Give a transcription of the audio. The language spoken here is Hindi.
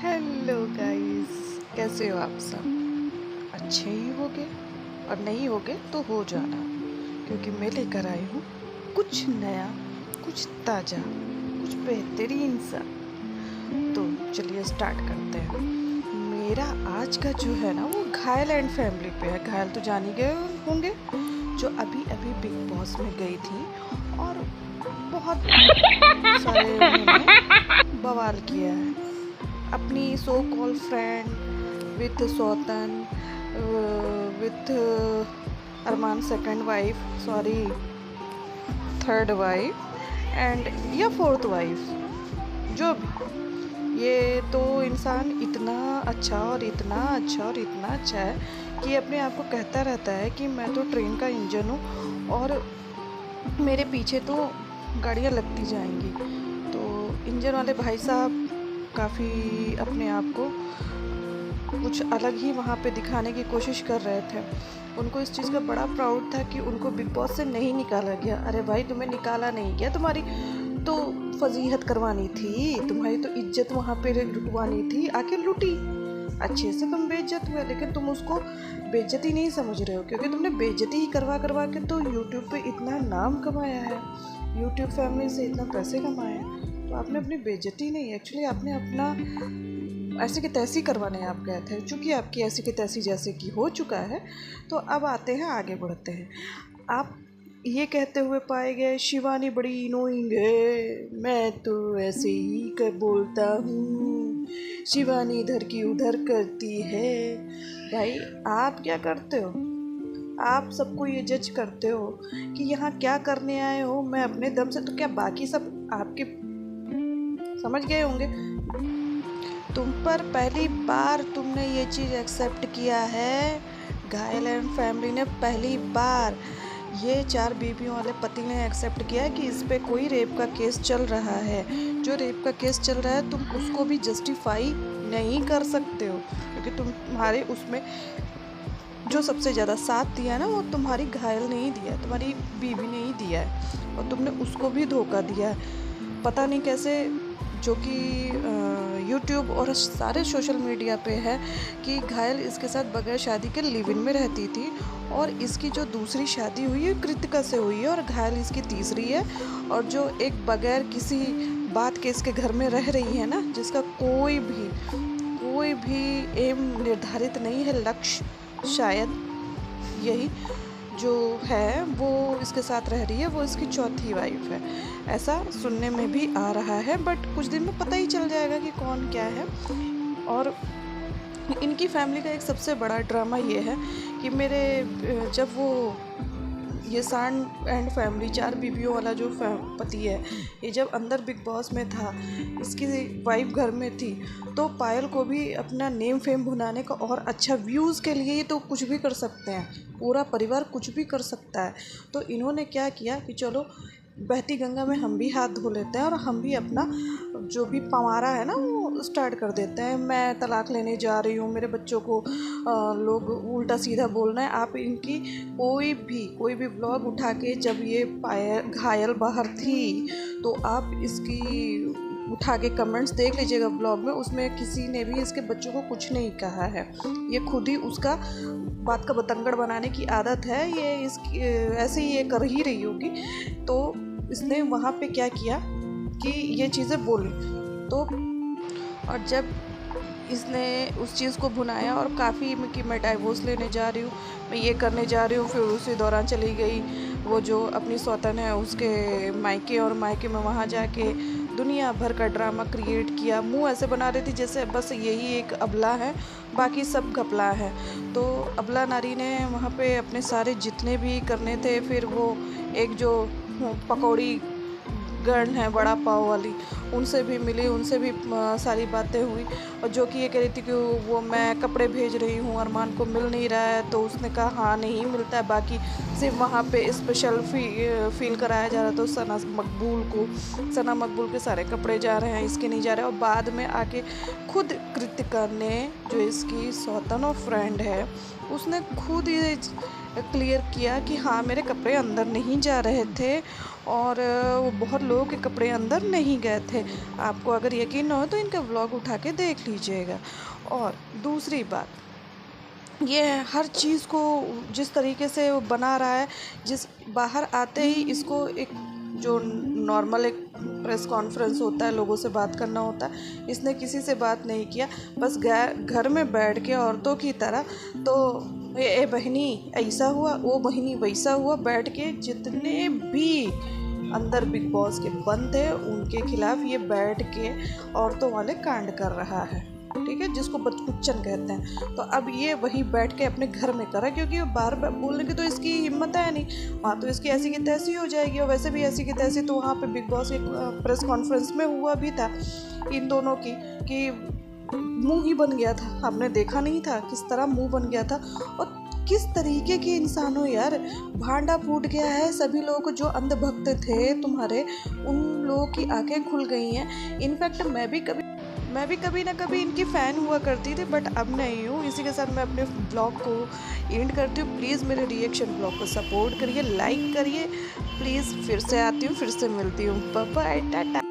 हेलो गाइस, कैसे हो आप सब? अच्छे ही होगे और नहीं होगे तो हो जाना, क्योंकि मैं लेकर आई हूँ कुछ नया, कुछ ताज़ा, कुछ बेहतरीन सा। तो चलिए स्टार्ट करते हैं। मेरा आज का जो है ना वो घायल एंड फैमिली पे है। घायल तो जान ही गए होंगे, जो अभी अभी बिग बॉस में गई थी और बहुत सारे उन्होंने बवाल किया है अपनी सो कॉल फ्रेंड विथ सौतन, with Armaan second wife, sorry third wife and या फोर्थ वाइफ, जो भी। ये तो इंसान इतना अच्छा और इतना अच्छा और इतना अच्छा है कि अपने आप को कहता रहता है कि मैं तो ट्रेन का इंजन हूँ और मेरे पीछे तो गाड़ियाँ लगती जाएंगी। तो इंजन वाले भाई साहब काफ़ी अपने आप को कुछ अलग ही वहाँ पे दिखाने की कोशिश कर रहे थे। उनको इस चीज़ का बड़ा प्राउड था कि उनको बिग बॉस से नहीं निकाला गया। अरे भाई, तुम्हें निकाला नहीं गया, तुम्हारी तो फजीहत करवानी थी, तुम्हारी तो इज्जत वहाँ पे लुटवानी थी, आखिर लुटी। अच्छे से तुम बेइज्जत हुए, लेकिन तुम उसको बेइज्जती नहीं समझ रहे हो, क्योंकि तुमने बेइज्जती ही करवा करवा के तो यूट्यूब पे इतना नाम कमाया है, यूट्यूब फैमिली से इतना पैसे कमाए हैं। तो आपने अपनी बेइज्जती नहीं, एक्चुअली आपने अपना ऐसी की तैसी करवाने आप गए थे। चूँकि आपकी ऐसी की तैसी जैसे कि हो चुका है, तो अब आते हैं, आगे बढ़ते हैं। आप ये कहते हुए पाए गए शिवानी बड़ी इनोइंग है, मैं तो ऐसे ही कर बोलता हूँ, शिवानी इधर की उधर करती है। भाई, आप क्या करते हो? आप सबको ये जज करते हो कि यहाँ क्या करने आए हो, मैं अपने दम से, तो क्या बाकी सब आपके समझ गए होंगे? तुम पर पहली बार तुमने ये चीज़ एक्सेप्ट किया है, घायल एंड फैमिली ने पहली बार, ये 4 बीवियों वाले पति ने एक्सेप्ट किया है कि इस पे कोई रेप का केस चल रहा है। जो रेप का केस चल रहा है, तुम उसको भी जस्टिफाई नहीं कर सकते हो, क्योंकि तुम्हारे उसमें जो सबसे ज़्यादा साथ दिया ना, वो तुम्हारी घायल ने ही दिया, तुम्हारी बीवी ने ही दिया है, और तुमने उसको भी धोखा दिया है। पता नहीं कैसे, जो कि यूट्यूब और सारे सोशल मीडिया पे है कि घायल इसके साथ बगैर शादी के लिव इन में रहती थी, और इसकी जो दूसरी शादी हुई है कृतिका से हुई है, और घायल इसकी तीसरी है। और जो एक बगैर किसी बात के इसके घर में रह रही है ना, जिसका कोई भी एम निर्धारित नहीं है, लक्ष्य शायद यही जो है वो इसके साथ रह रही है, वो इसकी चौथी वाइफ है, ऐसा सुनने में भी आ रहा है। बट कुछ दिन में पता ही चल जाएगा कि कौन क्या है। और इनकी फैमिली का एक सबसे बड़ा ड्रामा ये है कि जब वो ये सांड एंड फैमिली 4 बीवियों वाला जो पति है, ये जब अंदर बिग बॉस में था, इसकी वाइफ घर में थी, तो पायल को भी अपना नेम फेम भुनाने का और अच्छा व्यूज़ के लिए ये तो कुछ भी कर सकते हैं, पूरा परिवार कुछ भी कर सकता है। तो इन्होंने क्या किया कि चलो बहती गंगा में हम भी हाथ धो लेते हैं और हम भी अपना जो भी पमारा है ना वो स्टार्ट कर देते हैं। मैं तलाक लेने जा रही हूँ, मेरे बच्चों को लोग उल्टा सीधा बोलना है। आप इनकी कोई भी ब्लॉग उठा के, जब ये घायल बाहर थी, तो आप इसकी उठा के कमेंट्स देख लीजिएगा ब्लॉग में, उसमें किसी ने भी इसके बच्चों को कुछ नहीं कहा है। ये खुद ही उसका बात का बतंगड़ बनाने की आदत है, ये इसकी ऐसे ही ये कर ही रही होगी। तो इसने वहाँ पे क्या किया कि ये चीज़ें बोली, तो और जब इसने उस चीज़ को भुनाया और काफ़ी कि मैं डाइवोर्स लेने जा रही हूँ, मैं ये करने जा रही हूँ, फिर उसी दौरान चली गई वो जो अपनी सौतन है उसके मायके, और मायके में वहाँ जाके दुनिया भर का ड्रामा क्रिएट किया। मुंह ऐसे बना रही थी जैसे बस यही एक अबला है, बाकी सब घपला है। तो अबला नारी ने वहाँ पे अपने सारे जितने भी करने थे, फिर वो एक जो पकौड़ी गर्ल है बड़ा पाव वाली, उनसे भी मिली, उनसे भी सारी बातें हुई, और जो कि ये कह रही थी कि वो मैं कपड़े भेज रही हूँ, अरमान को मिल नहीं रहा है, तो उसने कहा हाँ नहीं मिलता है, बाकी सिर्फ वहाँ पे स्पेशल फील कराया जा रहा था सना मकबूल के सारे कपड़े जा रहे हैं, इसके नहीं जा रहे। और बाद में आके खुद कृतिका ने, जो इसकी सौतन और फ्रेंड है, उसने खुद ये क्लियर किया कि हाँ मेरे कपड़े अंदर नहीं जा रहे थे और वो बहुत लोगों के कपड़े अंदर नहीं गए थे। आपको अगर यकीन ना हो तो इनका व्लॉग उठा के देख लीजिएगा। और दूसरी बात, ये हर चीज़ को जिस तरीके से वो बना रहा है, जिस बाहर आते ही इसको एक जो नॉर्मल एक प्रेस कॉन्फ्रेंस होता है, लोगों से बात करना होता है, इसने किसी से बात नहीं किया। बस घर में बैठ के औरतों की तरह तो ए बहनी ऐसा हुआ, वो बहनी वैसा हुआ, बैठ के जितने भी अंदर बिग बॉस के बंद थे उनके खिलाफ ये बैठ के औरतों वाले कांड कर रहा है, ठीक है, जिसको बदकुच्चन कहते हैं। तो अब ये वही बैठ के अपने घर में करा, क्योंकि बार बार बोलने की तो इसकी हिम्मत है नहीं। वहाँ तो इसकी ऐसी की तैसी हो जाएगी, और वैसे भी ऐसी की तैसी तो वहाँ पे बिग बॉस एक प्रेस कॉन्फ्रेंस में हुआ भी था इन दोनों की, कि मुंह ही बन गया था। आपने देखा नहीं था किस तरह मुंह बन गया था। और किस तरीके के इंसान हो यार, भांडा फूट गया है। सभी लोग जो अंधभक्त थे तुम्हारे, उन लोगों की आंखें खुल गई हैं। इनफैक्ट मैं भी कभी ना कभी इनकी फ़ैन हुआ करती थी, बट अब नहीं हूँ। इसी के साथ मैं अपने ब्लॉग को एंड करती हूँ। प्लीज़ मेरे रिएक्शन ब्लॉग को सपोर्ट करिए, लाइक करिए प्लीज़। फिर से आती हूँ, फिर से मिलती हूँ। Bye bye, Tata.